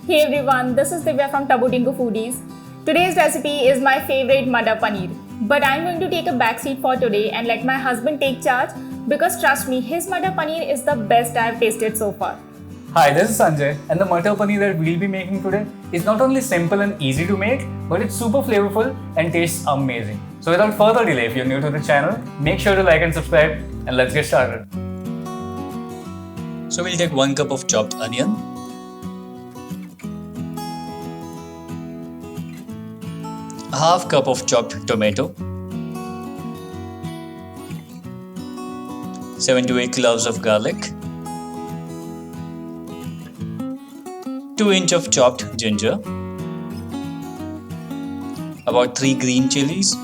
Hey everyone, this is Divya from TabuTinkuFoodies. Today's recipe is my favorite Matar Paneer. But I'm going to take a backseat for today and let my husband take charge because trust me, his Matar Paneer is the best I've tasted so far. Hi, this is Sanjay and the Matar Paneer that we'll be making today is not only simple and easy to make, but it's super flavorful and tastes amazing. So without further delay, if you're new to the channel, make sure to like and subscribe and let's get started. So we'll take 1 cup of chopped onion, a half cup of chopped tomato, 7 to 8 cloves of garlic, 2 inch of chopped ginger, about 3 green chillies,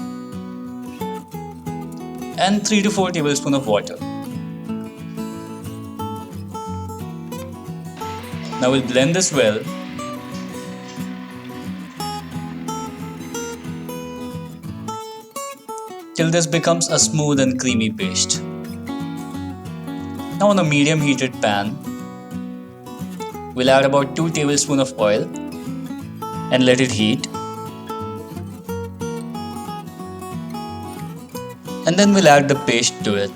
and 3 to 4 tablespoons of water. Now we'll blend this well. Till this becomes a smooth and creamy paste. Now on a medium heated pan, we'll add about 2 tablespoons of oil and let it heat. And then we'll add the paste to it.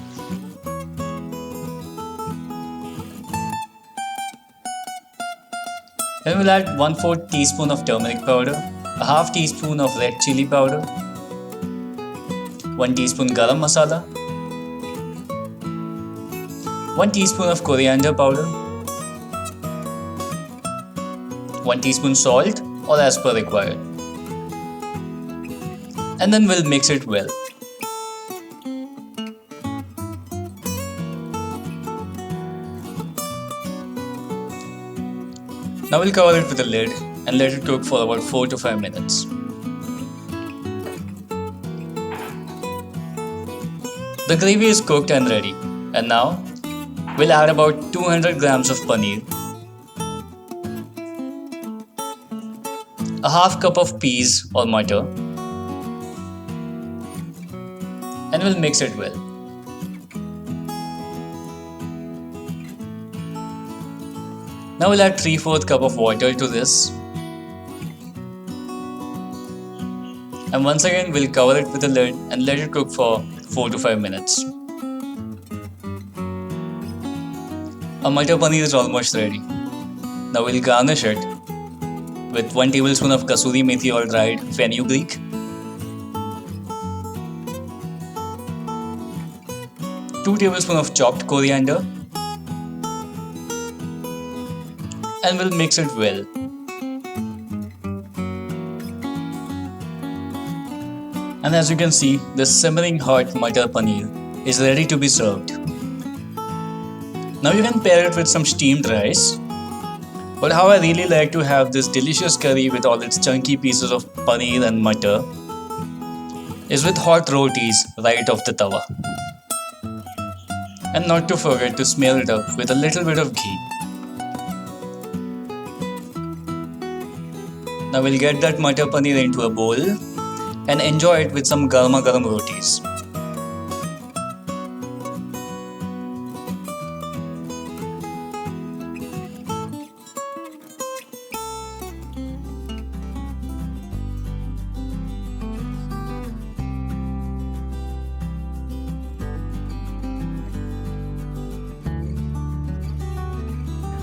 Then we'll add 1/4 teaspoon of turmeric powder, a half teaspoon of red chilli powder, 1 teaspoon garam masala, 1 teaspoon of coriander powder, 1 teaspoon salt or as per required. And then we'll mix it well. Now we'll cover it with a lid and let it cook for about 4 to 5 minutes. The gravy is cooked and ready, and now we'll add about 200 grams of paneer, a half cup of peas or matar, and we'll mix it well. Now we'll add 3/4 cup of water to this, and once again we'll cover it with a lid and let it cook for 4 to 5 minutes. Our Matar Paneer is almost ready. Now we'll garnish it with 1 tablespoon of kasuri methi or dried fenugreek, 2 tablespoons of chopped coriander, and we'll mix it well. And as you can see, the simmering hot Matar Paneer is ready to be served. Now you can pair it with some steamed rice. But how I really like to have this delicious curry with all its chunky pieces of paneer and matar is with hot rotis right off the tawa. And not to forget to smear it up with a little bit of ghee. Now we'll get that Matar Paneer into a bowl and enjoy it with some garma garam rotis.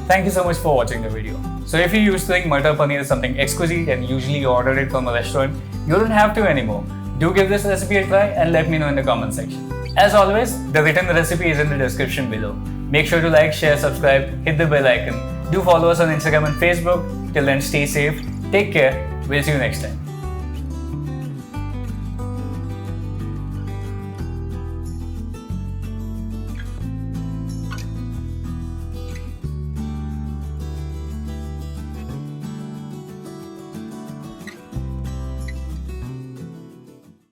Thank you so much for watching the video. So if you used to think Matar Paneer is something exquisite and usually order it from a restaurant, you don't have to anymore. Do give this recipe a try and let me know in the comment section. As always, the written recipe is in the description below. Make sure to like, share, subscribe, hit the bell icon. Do follow us on Instagram and Facebook. Till then, stay safe, take care. We'll see you next time.